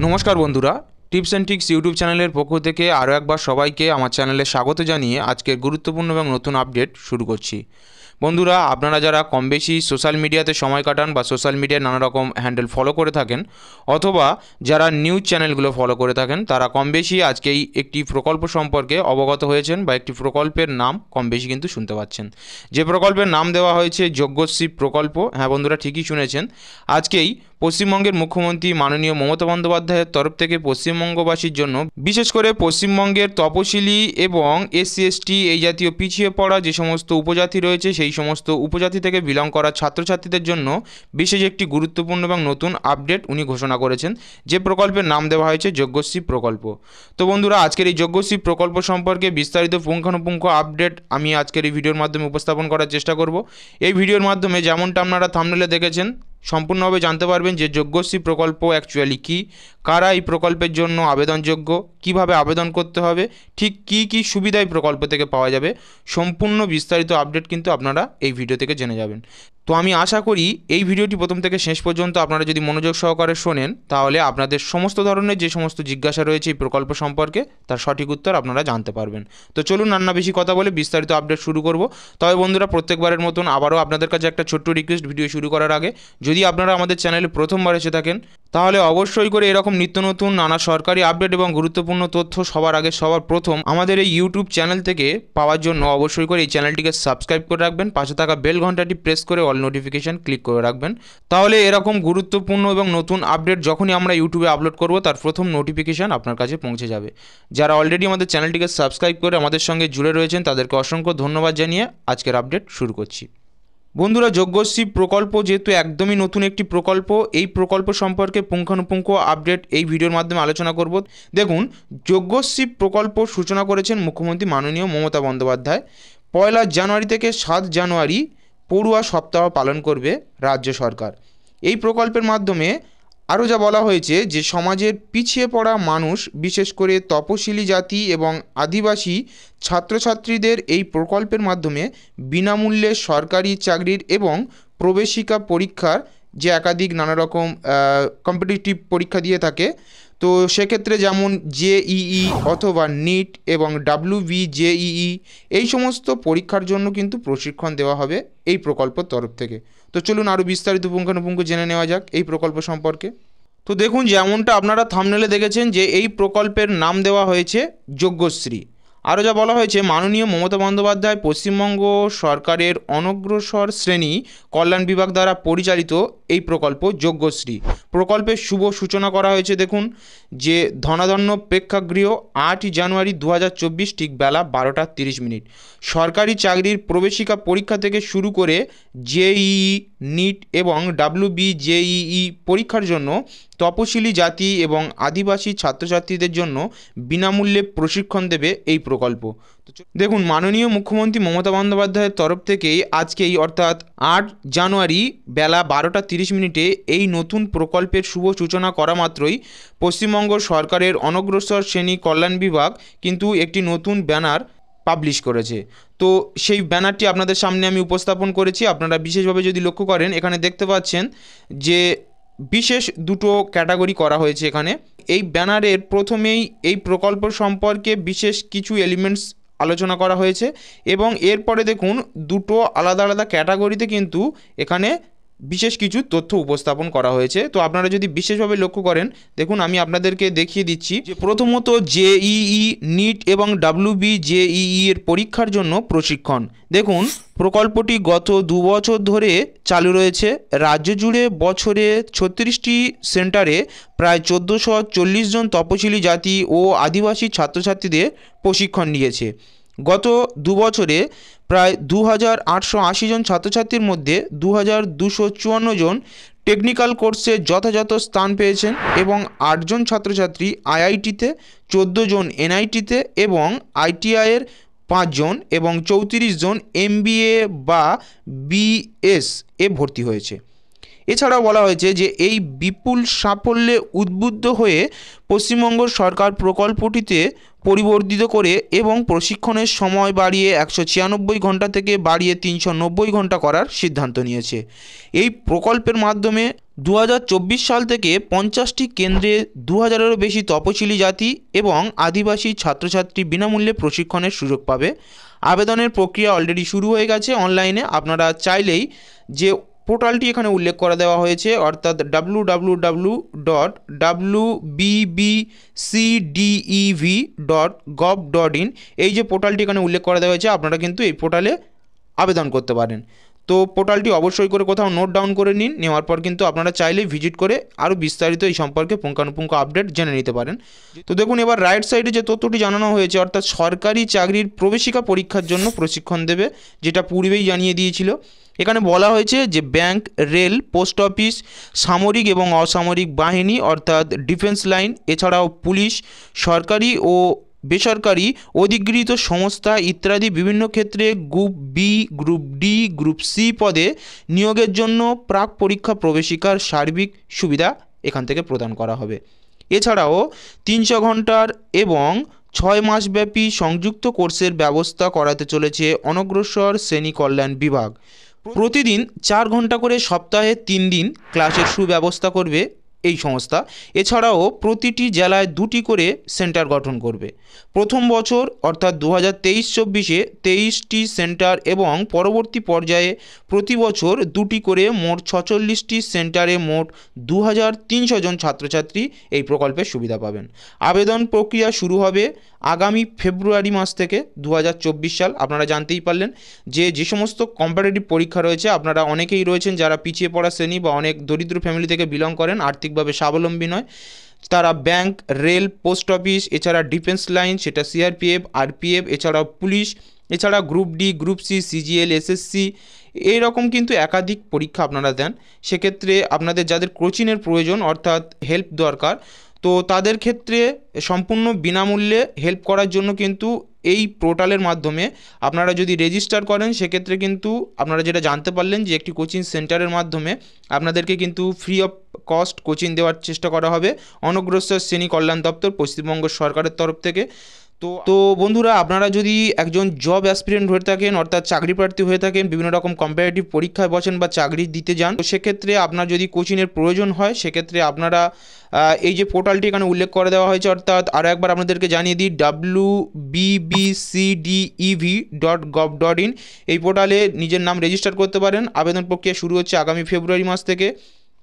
নমস্কার বন্ধুরা, tips and tricks YouTube চ্যানেলের পক্ষ থেকে আরও একবার সবাইকে আমার চ্যানেলে স্বাগত জানিয়ে আজকের গুরুত্বপূর্ণ এবং নতুন আপডেট শুরু করছি। বন্ধুরা, আপনারা যারা কম বেশি সোশ্যাল মিডিয়াতে সময় কাটান বা সোশ্যাল মিডিয়ায় নানা রকম হ্যান্ডেল ফলো করে থাকেন, অথবা যারা নিউজ চ্যানেলগুলো ফলো করে থাকেন, তারা কম বেশি আজকেই একটি প্রকল্প সম্পর্কে অবগত হয়েছেন বা একটি প্রকল্পের নাম কম বেশি কিন্তু শুনতে পাচ্ছেন। যে প্রকল্পের নাম দেওয়া হয়েছে যোগ্যশ্রী প্রকল্প। হ্যাঁ বন্ধুরা, ঠিকই শুনেছেন। আজকেই পশ্চিমবঙ্গের মুখ্যমন্ত্রী মাননীয় মমতা বন্দ্যোপাধ্যায়ের তরফ থেকে পশ্চিমবঙ্গবাসীর জন্য, বিশেষ করে পশ্চিমবঙ্গের তপশিলি এবং এসসি এসটি এই জাতীয় পিছিয়ে পড়া যে সমস্ত উপজাতি রয়েছে, সেই সমস্ত উপজাতি থেকে বিলং করা ছাত্রছাত্রীদের জন্য বিশেষ একটি গুরুত্বপূর্ণ এবং নতুন আপডেট উনি ঘোষণা করেছেন, যে প্রকল্পের নাম দেওয়া হয়েছে যোগ্যশ্রী প্রকল্প। তো বন্ধুরা, আজকের এই যোগ্যশ্রী প্রকল্প সম্পর্কে বিস্তারিত পুঙ্খানুপুঙ্খ আপডেট আমি আজকের এই ভিডিওর মাধ্যমে উপস্থাপন করার চেষ্টা করব। এই ভিডিওর মাধ্যমে যেমনটা আপনারা থাম্বনেলে দেখেছেন, সম্পূর্ণভাবে জানতে পারবেন যে যোগ্যশ্রী প্রকল্প অ্যাকচুয়ালি কী, কারা এই প্রকল্পের জন্য আবেদনযোগ্য, কিভাবে আবেদন করতে হবে, ঠিক কী কী সুবিধা এই প্রকল্প থেকে পাওয়া যাবে। সম্পূর্ণ বিস্তারিত আপডেট কিন্তু আপনারা এই ভিডিও থেকে জেনে যাবেন। তো আমি আশা করি এই ভিডিওটি প্রথম থেকে শেষ পর্যন্ত আপনারা যদি মনোযোগ সহকারে শোনেন, তাহলে আপনাদের সমস্ত ধরনের যে সমস্ত জিজ্ঞাসা রয়েছে এই প্রকল্প সম্পর্কে, তার সঠিক উত্তর আপনারা জানতে পারবেন। তো চলুন আর না বেশি কথা বলে বিস্তারিত আপডেট শুরু করব। তবে বন্ধুরা, প্রত্যেকবারের মতন আবারও আপনাদের কাছে একটা ছোট্ট রিকোয়েস্ট, ভিডিও শুরু করার আগে যদি আপনারা আমাদের চ্যানেলে প্রথমবার এসে থাকেন, তাহলে অবশ্যই করে এরকম নিত্য নতুন নানা সরকারি আপডেট এবং গুরুত্বপূর্ণ তথ্য সবার আগে সবার প্রথম আমাদের এই ইউটিউব চ্যানেল থেকে পাওয়ার জন্য অবশ্যই করে এই চ্যানেলটিকে সাবস্ক্রাইব করে রাখবেন, পাশে থাকা বেল ঘন্টাটি প্রেস করে অল নোটিফিকেশান ক্লিক করে রাখবেন। তাহলে এরকম গুরুত্বপূর্ণ এবং নতুন আপডেট যখনই আমরা ইউটিউবে আপলোড করব, তার প্রথম নোটিফিকেশান আপনার কাছে পৌঁছে যাবে। যারা অলরেডি আমাদের চ্যানেলটিকে সাবস্ক্রাইব করে আমাদের সঙ্গে জুড়ে রয়েছেন, তাদেরকে অসংখ্য ধন্যবাদ জানিয়ে আজকের আপডেট শুরু করছি। বন্ধুরা, যোগ্যশ্রী প্রকল্প যেহেতু একদমই নতুন একটি প্রকল্প, এই প্রকল্প সম্পর্কে পুঙ্খানুপুঙ্খ আপডেট এই ভিডিওর মাধ্যমে আলোচনা করব। দেখুন, যোগ্যশ্রী প্রকল্প সূচনা করেছেন মুখ্যমন্ত্রী মাননীয় মমতা বন্দ্যোপাধ্যায়। 1 জানুয়ারি থেকে 7 জানুয়ারি পড়ুয়া সপ্তাহ পালন করবে রাজ্য সরকার। এই প্রকল্পের মাধ্যমে আরও যা বলা হয়েছে যে সমাজের পিছিয়ে পড়া মানুষ, বিশেষ করে তপশিলি জাতি এবং আদিবাসী ছাত্রছাত্রীদের এই প্রকল্পের মাধ্যমে বিনামূল্যে সরকারি চাকরির এবং প্রবেশিকা পরীক্ষার যে একাধিক নানা রকম কম্পিটিটিভ পরীক্ষা দিয়ে থাকে, তো সেক্ষেত্রে যেমন জেইই অথবা নিট এবং WBJEE এই সমস্ত পরীক্ষার জন্য কিন্তু প্রশিক্ষণ দেওয়া হবে এই প্রকল্পের তরফ থেকে। তো চলুন আরও বিস্তারিত পুঙ্খানুপুঙ্খ জেনে নেওয়া যাক এই প্রকল্প সম্পর্কে। তো দেখুন, যেমনটা আপনারা থাম্বনেলে দেখেছেন যে এই প্রকল্পের নাম দেওয়া হয়েছে যোগ্যশ্রী। আরও যা বলা হয়েছে, মাননীয় মমতা বন্দ্যোপাধ্যায় পশ্চিমবঙ্গ সরকারের অনগ্রসর শ্রেণী কল্যাণ বিভাগ দ্বারা পরিচালিত এই প্রকল্প যোগ্যশ্রী প্রকল্পের শুভ সূচনা করা হয়েছে। দেখুন, যে ধনাধন্য প্রেক্ষাগৃহ 8 জানুয়ারি 2024 ঠিক বেলা 12:30। সরকারি চাকরির প্রবেশিকা পরীক্ষা থেকে শুরু করে জেইই, নিট এবং WBJEE পরীক্ষার জন্য তপশিলি জাতি এবং আদিবাসী ছাত্রছাত্রীদের জন্য বিনামূল্যে প্রশিক্ষণ দেবে এই প্রকল্প। দেখুন, মাননীয় মুখ্যমন্ত্রী মমতা বন্দ্যোপাধ্যায়ের তরফ থেকেই আজকেই অর্থাৎ 8 জানুয়ারি বেলা 12:30 এই নতুন প্রকল্পের শুভ সূচনা করা মাত্রই পশ্চিমবঙ্গ সরকারের অনগ্রসর শ্রেণী কল্যাণ বিভাগ কিন্তু একটি নতুন ব্যানার পাবলিশ করেছে। তো সেই ব্যানারটি আপনাদের সামনে আমি উপস্থাপন করেছি। আপনারা বিশেষভাবে যদি লক্ষ্য করেন, এখানে দেখতে পাচ্ছেন যে বিশেষ দুটো ক্যাটাগরি করা হয়েছে এখানে। এই ব্যানারের প্রথমেই এই প্রকল্প সম্পর্কে বিশেষ কিছু এলিমেন্টস আলোচনা করা হয়েছে এবং এরপরে দেখুন দুটো আলাদা আলাদা ক্যাটাগরিতে কিন্তু এখানে বিশেষ কিছু তথ্য উপস্থাপন করা হয়েছে। তো আপনারা যদি বিশেষভাবে লক্ষ্য করেন, দেখুন আমি আপনাদেরকে দেখিয়ে দিচ্ছি যে প্রথমত জেইই, নিট এবং WBJEE এর পরীক্ষার জন্য প্রশিক্ষণ। দেখুন, প্রকল্পটি গত 2 বছর ধরে চালু রয়েছে। রাজ্য জুড়ে বছরে 36টি সেন্টারে প্রায় 1440 জন তপশিলি জাতি ও আদিবাসী ছাত্রছাত্রীদের প্রশিক্ষণ নিয়েছে। গত 2 বছরে প্রায় 2880 জন ছাত্রছাত্রীর মধ্যে 2254 জন টেকনিক্যাল কোর্সে যথাযথ স্থান পেয়েছেন এবং 8 জন ছাত্রছাত্রী IITতে, 14 জন NITতে এবং ITIয়ের 5 জন এবং 34 জন MBA বা BS এ ভর্তি হয়েছে। এছাড়াও বলা হয়েছে যে এই বিপুল সাফল্যে উদ্বুদ্ধ হয়ে পশ্চিমবঙ্গ সরকার প্রকল্পটিতে পরিবর্ধিত করে এবং প্রশিক্ষণের সময় বাড়িয়ে 196 ঘন্টা থেকে বাড়িয়ে 390 ঘন্টা করার সিদ্ধান্ত নিয়েছে। এই প্রকল্পের মাধ্যমে 2024 সাল থেকে 50টি কেন্দ্রে 2000-এরও বেশি তপশিলি জাতি এবং আদিবাসী ছাত্রছাত্রী বিনামূল্যে প্রশিক্ষণের সুযোগ পাবে। আবেদনের প্রক্রিয়া অলরেডি শুরু হয়ে গেছে অনলাইনে। আপনারা চাইলেই যে পোর্টালটি এখানে উল্লেখ করে দেওয়া হয়েছে অর্থাৎ www.wbcdev.gov.in, এই যে পোর্টালটি এখানে উল্লেখ করে দেওয়া হয়েছে আপনারা কিন্তু এই পোর্টালে আবেদন করতে পারেন। তো পোর্টালটি অবশ্যই করে কোথাও নোট ডাউন করে নিন, নেওয়ার পর কিন্তু আপনারা চাইলেই ভিজিট করে আরও বিস্তারিত এই সম্পর্কে পুঙ্খানুপুঙ্খ আপডেট জেনে নিতে পারেন। তো দেখুন এবার রাইট সাইডে যে তথ্যটি জানানো হয়েছে অর্থাৎ সরকারি চাকরির প্রবেশিকা পরীক্ষার জন্য প্রশিক্ষণ দেবে, যেটা পূর্বেই জানিয়ে দিয়েছিল। এখানে বলা হয়েছে যে ব্যাংক, রেল, পোস্ট অফিস, সামরিক এবং অসামরিক বাহিনী অর্থাৎ ডিফেন্স লাইন, এছাড়াও পুলিশ, সরকারি ও বেসরকারি অধিকৃত সংস্থা ইত্যাদি বিভিন্ন ক্ষেত্রে group B, group D, group C পদে নিয়োগের জন্য প্রাক পরীক্ষা প্রবেশিকার সার্বিক সুবিধা এখান থেকে প্রদান করা হবে। এছাড়াও 300 ঘন্টার এবং 6 মাসব্যাপী সংযুক্ত কোর্সের ব্যবস্থা করাতে চলেছে অনগ্রসর শ্রেণী কল্যাণ বিভাগ। প্রতিদিন 4 ঘন্টা করে সপ্তাহে 3 দিন ক্লাসের সুব্যবস্থা করবে এই সংস্থা। এছাড়াও প্রতিটি জেলায় 2টি করে সেন্টার গঠন করবে। প্রথম বছর অর্থাৎ 2023-24-এ 23টি সেন্টার এবং পরবর্তী পর্যায়ে প্রতি বছর 2টি করে মোট 46টি সেন্টারে মোট 2300 জন ছাত্রছাত্রী এই প্রকল্পের সুবিধা পাবেন। আবেদন প্রক্রিয়া শুরু হবে আগামী ফেব্রুয়ারি মাস থেকে 2024 সাল। আপনারা জানতেই পারলেন যে সমস্ত কম্পারেটিভ পরীক্ষা রয়েছে, আপনারা অনেকেই রয়েছেন যারা পিছিয়ে পড়া শ্রেণী বা অনেক দরিদ্র ফ্যামিলি থেকে বিলং করেন, আর্থিকভাবে স্বাবলম্বী নয়, তারা ব্যাংক, রেল, পোস্ট অফিস, এছাড়া ডিফেন্স লাইন সেটা সিআরপিএফ, আরপিএফ, এছাড়াও পুলিশ, এছাড়া group D, group C, CGL, SSC, এইরকম কিন্তু একাধিক পরীক্ষা আপনারা দেন। সেক্ষেত্রে আপনাদের যাদের কোচিংয়ের প্রয়োজন অর্থাৎ হেল্প দরকার, তো তাদের ক্ষেত্রে সম্পূর্ণ বিনামূল্যে হেল্প করার জন্য কিন্তু এই পোর্টালের মাধ্যমে আপনারা যদি রেজিস্টার করেন সেক্ষেত্রে কিন্তু আপনারা যেটা জানতে পারলেন যে একটি কোচিং সেন্টারের মাধ্যমে আপনাদেরকে কিন্তু ফ্রি অফ কস্ট কোচিং দেওয়ার চেষ্টা করা হবে অনগ্রসর শ্রেণী কল্যাণ দপ্তর পশ্চিমবঙ্গ সরকারের তরফ থেকে। তো বন্ধুরা, আপনারা যদি একজন জব অ্যাসপিরেন্ট হয়ে থাকেন অর্থাৎ চাকরি প্রার্থী হয়ে থাকেন, বিভিন্ন রকম কম্পারেটিভ পরীক্ষায় বসেন বা চাকরি দিতে যান, তো সেক্ষেত্রে আপনার যদি কোচিংয়ের প্রয়োজন হয় সেক্ষেত্রে আপনারা এই যে পোর্টালটি এখানে উল্লেখ করে দেওয়া হয়েছে অর্থাৎ আরও একবার আপনাদেরকে জানিয়ে দিই wbbcdev.gov.in, এই পোর্টালে নিজের নাম রেজিস্টার করতে পারেন। আবেদন প্রক্রিয়া শুরু হচ্ছে আগামী ফেব্রুয়ারি মাস থেকে।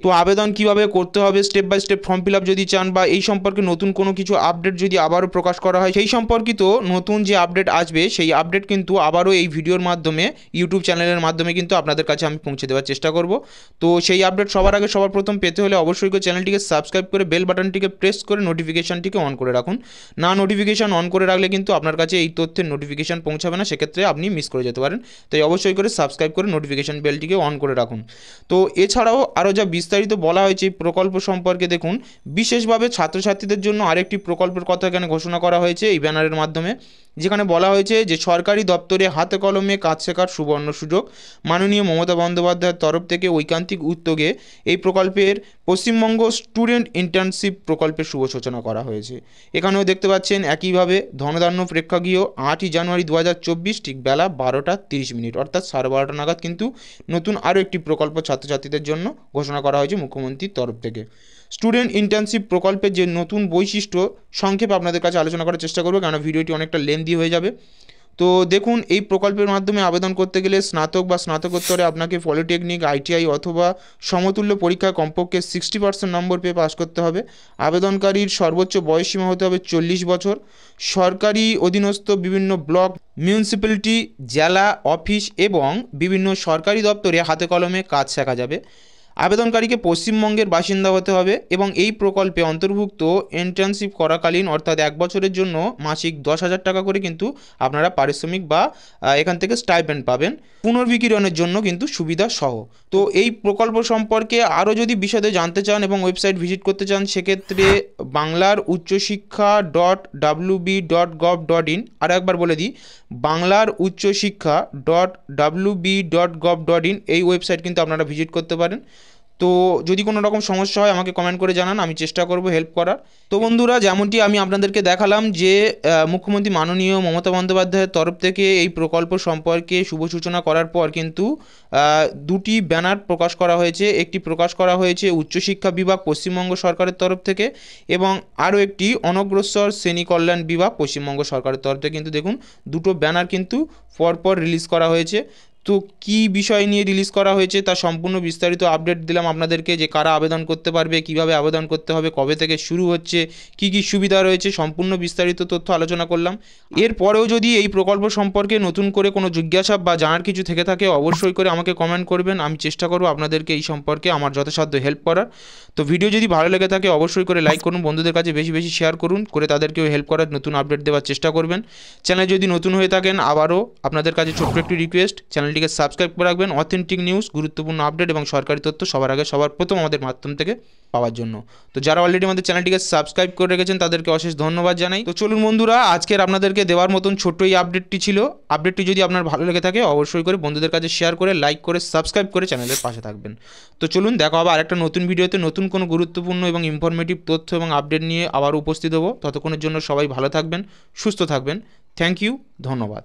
তো আবেদন কিভাবে করতে হবে, step by step form fill up যদি চান বা এই সম্পর্কে নতুন কোনো কিছু আপডেট যদি আবারও প্রকাশ করা হয় সেই সম্পর্কিত নতুন যে আপডেট আসবে সেই আপডেট কিন্তু আবারও এই ভিডিওর মাধ্যমে ইউটিউব চ্যানেলের মাধ্যমে কিন্তু আপনাদের কাছে আমি পৌঁছে দেওয়ার চেষ্টা করব। তো সেই আপডেট সবার আগে সবার প্রথম পেতে হলে অবশ্যই করে চ্যানেলটিকে সাবস্ক্রাইব করে বেল বাটনটিকে প্রেস করে নোটিফিকেশানটিকে অন করে রাখুন। না নোটিফিকেশান অন করে রাখলে কিন্তু আপনার কাছে এই তথ্যের নোটিফিকেশান পৌঁছাবে না, সেক্ষেত্রে আপনি মিস করে যেতে পারেন। তাই অবশ্যই করে সাবস্ক্রাইব করে নোটিফিকেশান বেলটিকে অন করে রাখুন। তো এছাড়াও আরও যা বিস্তারিত বলা হয়েছে এই প্রকল্প সম্পর্কে দেখুন, বিশেষভাবে ছাত্রছাত্রীদের জন্য আরেকটি প্রকল্পের কথা এখানে ঘোষণা করা হয়েছে এই ব্যানারের মাধ্যমে, যেখানে বলা হয়েছে যে সরকারি দপ্তরে হাতে কলমে কাজ শেখার সুবর্ণ সুযোগ। মাননীয় মমতা বন্দ্যোপাধ্যায়ের তরফ থেকে ঐকান্তিক উদ্যোগে এই প্রকল্পের পশ্চিমবঙ্গ স্টুডেন্ট ইন্টার্নশিপ প্রকল্পের শুভ সূচনা করা হয়েছে। এখানেও দেখতে পাচ্ছেন একইভাবে ধনধান্য প্রেক্ষাগৃহ 8ই জানুয়ারি 2024 ঠিক বেলা 12:30 অর্থাৎ 12:30 নাগাদ কিন্তু নতুন আরও একটি প্রকল্প ছাত্রছাত্রীদের জন্য ঘোষণা করা হয়েছে মুখ্যমন্ত্রীর তরফ থেকে। স্টুডেন্ট ইন্টার্নশিপ প্রকল্পের যে নতুন বৈশিষ্ট্য সংক্ষেপে আপনাদের কাছে আলোচনা করার চেষ্টা করবো, কারণ ভিডিওটি অনেকটা লেন্দি হয়ে যাবে। তো দেখুন, এই প্রকল্পের মাধ্যমে আবেদন করতে গেলে স্নাতক বা স্নাতকোত্তরে আপনাকে পলিটেকনিক, আইটিআই অথবা সমতুল্য পরীক্ষায় কমপক্ষে 60% নম্বর পেয়ে পাস করতে হবে। আবেদনকারীর সর্বোচ্চ বয়সসীমা হতে হবে 40 বছর। সরকারি অধীনস্থ বিভিন্ন ব্লক, মিউনিসিপ্যালিটি, জেলা অফিস এবং বিভিন্ন সরকারি দপ্তরে হাতে কলমে কাজ শেখা যাবে। আবেদনকারীকে পশ্চিমবঙ্গের বাসিন্দা হতে হবে এবং এই প্রকল্পে অন্তর্ভুক্ত ইন্টার্নশিপ করাকালীন অর্থাৎ 1 বছরের জন্য মাসিক 10,000 টাকা করে কিন্তু আপনারা পারিশ্রমিক বা এখান থেকে স্টাইপেন্ড পাবেন, পুনর্বিকিরণের জন্য কিন্তু সুবিধা সহ। তো এই প্রকল্প সম্পর্কে আরও যদি বিশদে জানতে চান এবং ওয়েবসাইট ভিজিট করতে চান সেক্ষেত্রে বাংলার উচ্চশিক্ষা .wb.gov.in, আর একবার বলে দিই বাংলার উচ্চশিক্ষা .wb.gov.in এই ওয়েবসাইট কিন্তু আপনারা ভিজিট করতে পারেন। তো যদি কোনো রকম সমস্যা হয় আমাকে কমেন্ট করে জানান, আমি চেষ্টা করব হেল্প করার। তো বন্ধুরা, যেমনটি আমি আপনাদেরকে দেখালাম যে মুখ্যমন্ত্রী মাননীয় মমতা বন্দ্যোপাধ্যায়ের তরফ থেকে এই প্রকল্প সম্পর্কে শুভ সূচনা করার পর কিন্তু দুটি ব্যানার প্রকাশ করা হয়েছে। একটি প্রকাশ করা হয়েছে উচ্চশিক্ষা বিভাগ পশ্চিমবঙ্গ সরকারের তরফ থেকে, এবং আরও একটি অনগ্রসর শ্রেণী কল্যাণ বিভাগ পশ্চিমবঙ্গ সরকারের তরফ থেকে কিন্তু দেখুন দুটো ব্যানার কিন্তু পরপর রিলিজ করা হয়েছে। তো কী বিষয় নিয়ে রিলিজ করা হয়েছে তার সম্পূর্ণ বিস্তারিত আপডেট দিলাম আপনাদেরকে, যে কারা আবেদন করতে পারবে, কিভাবে আবেদন করতে হবে, কবে থেকে শুরু হচ্ছে, কি কি সুবিধা রয়েছে, সম্পূর্ণ বিস্তারিত তথ্য আলোচনা করলাম। এরপরেও যদি এই প্রকল্প সম্পর্কে নতুন করে কোনো জিজ্ঞাসা বা জানার কিছু থেকে থাকে অবশ্যই করে আমাকে কমেন্ট করবেন, আমি চেষ্টা করব আপনাদেরকে এই সম্পর্কে আমার যথাসাধ্য হেল্প করার। তো ভিডিও যদি ভালো লেগে থাকে অবশ্যই করে লাইক করুন, বন্ধুদের কাছে বেশি বেশি শেয়ার করুন, করে তাদেরকেও হেল্প করার নতুন আপডেট দেওয়ার চেষ্টা করবেন। চ্যানেল যদি নতুন হয়ে থাকেন আবারও আপনাদের কাছে ছোট্ট একটি রিকোয়েস্ট, চ্যানেলটিকে সাবস্ক্রাইব করে রাখবেন অথেন্টিক নিউজ, গুরুত্বপূর্ণ আপডেট এবং সরকারি তথ্য সবার আগে সবার প্রথম আমাদের মাধ্যম থেকে পাওয়ার জন্য। তো যারা অলরেডি আমাদের চ্যানেলটিকে সাবস্ক্রাইব করে রেখেছেন তাদেরকে অশেষ ধন্যবাদ জানাই। তো চলুন বন্ধুরা, আজকের আপনাদেরকে দেওয়ার মতন ছোট্ট এই আপডেটটি ছিল। আপডেটটি যদি আপনার ভালো লেগে থাকে অবশ্যই করে বন্ধুদের কাছে শেয়ার করে, লাইক করে, সাবস্ক্রাইব করে চ্যানেলের পাশে থাকবেন। তো চলুন, দেখা হবে আরেকটা নতুন ভিডিওতে নতুন কোনো গুরুত্বপূর্ণ এবং ইনফরমেটিভ তথ্য এবং আপডেট নিয়ে আবার উপস্থিত হব। ততক্ষণের জন্য সবাই ভালো থাকবেন, সুস্থ থাকবেন। থ্যাংক ইউ, ধন্যবাদ।